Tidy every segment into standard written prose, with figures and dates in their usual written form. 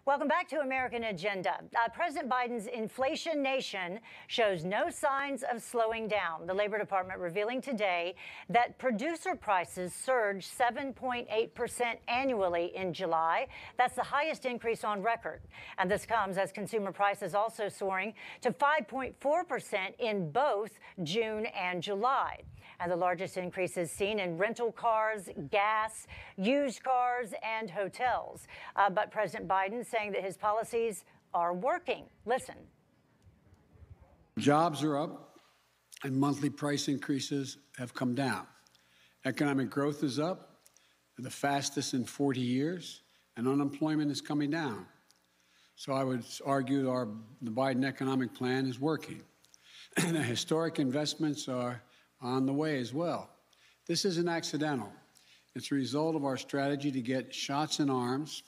Welcome back to American Agenda. President Biden's inflation nation shows no signs of slowing down. The Labor Department revealing today that producer prices surged 7.8% annually in July. That's the highest increase on record. And this comes as consumer prices also soaring to 5.4% in both June and July. And the largest increases seen in rental cars, gas, used cars, and hotels. But President Biden saying that his policies are working. Listen. Jobs are up and monthly price increases have come down. Economic growth is up, the fastest in 40 years, and unemployment is coming down. So I would argue the Biden economic plan is working. The historic investments are on the way as well. This isn't accidental. It's a result of our strategy to get shots in arms,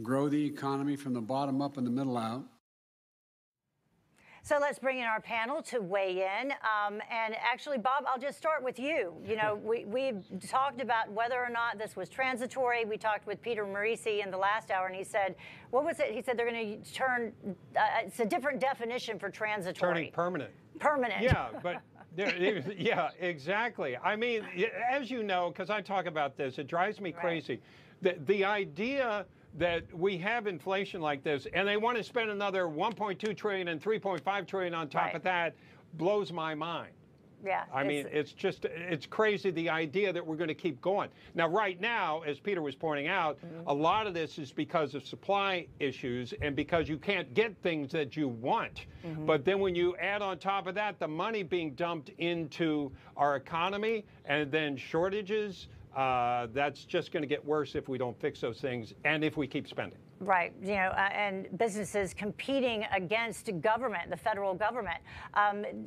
grow the economy from the bottom up and the middle out. So let's bring in our panel to weigh in. And actually, Bob, I'll just start with you. You know, we've talked about whether or not this was transitory. We talked with Peter Marisi in the last hour, and he said, what was it? He said they're going to turn, it's a different definition for transitory. Turning permanent. Permanent. Yeah, but yeah, exactly. I mean, as you know, because I talk about this, it drives me crazy. The idea that we have inflation like this and they want to spend another 1.2 trillion and 3.5 trillion on top of that blows my mind. Yeah. I mean, it's crazy, the idea that we're going to keep going. Now, right now, as Peter was pointing out, a lot of this is because of supply issues and because you can't get things that you want. But then when you add on top of that, the money being dumped into our economy and then shortages, that's just going to get worse if we don't fix those things and if we keep spending. Right. You know, and businesses competing against government, the federal government.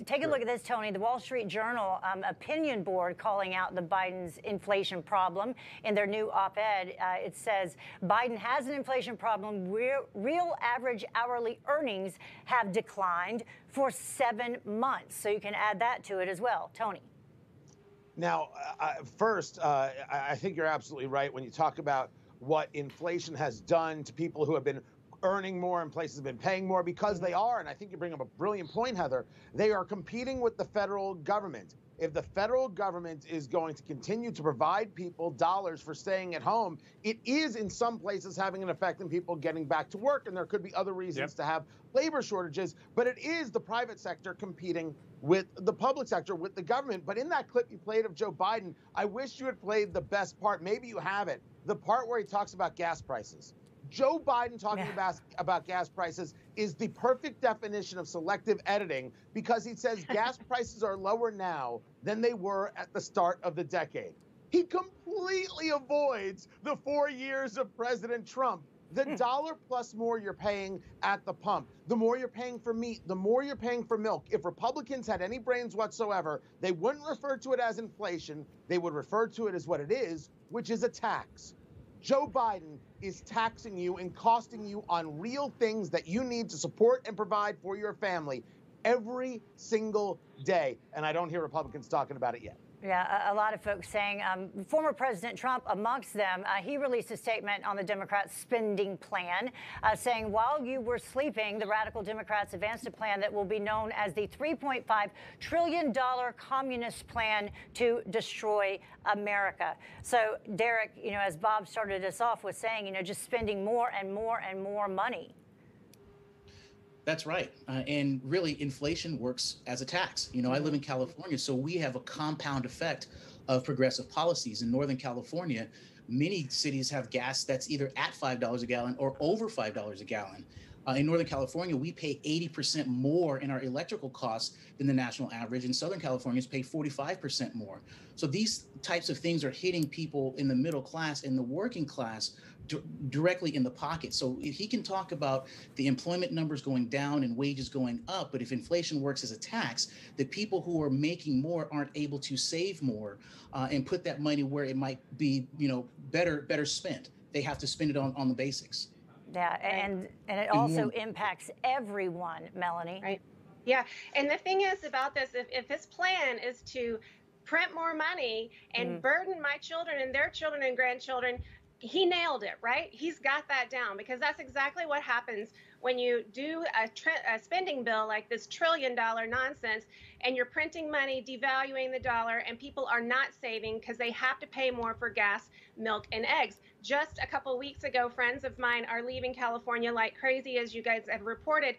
Take a look at this, Tony. The Wall Street Journal opinion board calling out the Biden's inflation problem in their new op-ed. It says Biden has an inflation problem. Real average hourly earnings have declined for 7 months. So you can add that to it as well. Tony. Now, first, I think you're absolutely right when you talk about what inflation has done to people who have been earning more and places have been paying more, because they are, and I think you bring up a brilliant point, Heather, they are competing with the federal government. If the federal government is going to continue to provide people dollars for staying at home, it is in some places having an effect on people getting back to work, and there could be other reasons to have labor shortages, but it is the private sector competing with the public sector, with the government. But in that clip you played of Joe Biden, I wish you had played the best part. Maybe you haven't. The part where he talks about gas prices. Joe Biden talking about gas prices is the perfect definition of selective editing, because he says gas prices are lower now than they were at the start of the decade. He completely avoids the 4 years of President Trump. The dollar plus more you're paying at the pump, the more you're paying for meat, the more you're paying for milk. If Republicans had any brains whatsoever, they wouldn't refer to it as inflation. They would refer to it as what it is, which is a tax. Joe Biden is taxing you and costing you on real things that you need to support and provide for your family every single day. And I don't hear Republicans talking about it yet. Yeah, a lot of folks saying, former President Trump amongst them, he released a statement on the Democrats' spending plan, saying while you were sleeping, the radical Democrats advanced a plan that will be known as the $3.5 trillion communist plan to destroy America. So, Derryck, you know, as Bob started us off with saying, you know, just spending more and more and more money. That's right. And really, inflation works as a tax. You know, I live in California, so we have a compound effect of progressive policies. In Northern California, many cities have gas that's either at $5 a gallon or over $5 a gallon. In Northern California, we pay 80% more in our electrical costs than the national average, and Southern Californians pay 45% more. So these types of things are hitting people in the middle class and the working class directly in the pocket. So if he can talk about the employment numbers going down and wages going up, but if inflation works as a tax, the people who are making more aren't able to save more and put that money where it might be, you know, better spent. They have to spend it on the basics. Yeah, and it also impacts everyone, Melanie. Right. Yeah, and the thing is about this, if his plan is to print more money and burden my children and their children and grandchildren, he nailed it, right? He's got that down, because that's exactly what happens when you do a spending bill like this $1 trillion nonsense, and you're printing money, devaluing the dollar, and people are not saving because they have to pay more for gas, milk, and eggs. Just a couple weeks ago, friends of mine are leaving California like crazy, as you guys have reported.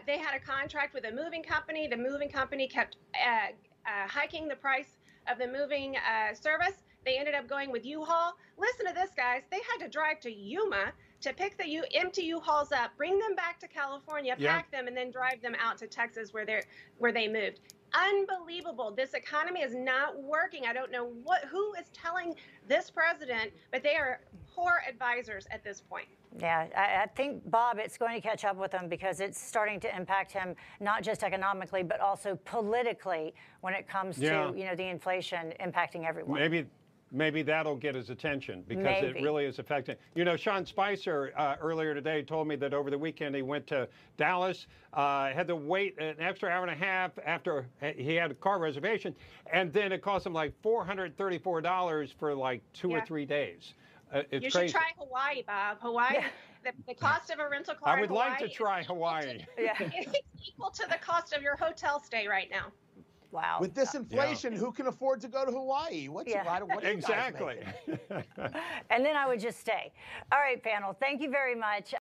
They had a contract with a moving company. The moving company kept hiking the price of the moving service. They ended up going with U-Haul. Listen to this, guys. They had to drive to Yuma to pick the empty U-Hauls up, bring them back to California, pack them, and then drive them out to Texas where they moved. Unbelievable. This economy is not working. I don't know who is telling this president, but they are poor advisors at this point. Yeah, I think, Bob, it's going to catch up with him, because it's starting to impact him, not just economically, but also politically, when it comes to, you know, the inflation impacting everyone. Maybe that'll get his attention, because it really is affecting. You know, Sean Spicer earlier today told me that over the weekend he went to Dallas, had to wait an extra hour and a half after he had a car reservation, and then it cost him like $434 for like 2 or 3 days. It's you crazy. Should try Hawaii, Bob. Hawaii, the cost of a rental car. I would like to try Hawaii. It's equal to the cost of your hotel stay right now. Wow. With this inflation, who can afford to go to Hawaii? What exactly. And then I would just stay. All right, panel, thank you very much.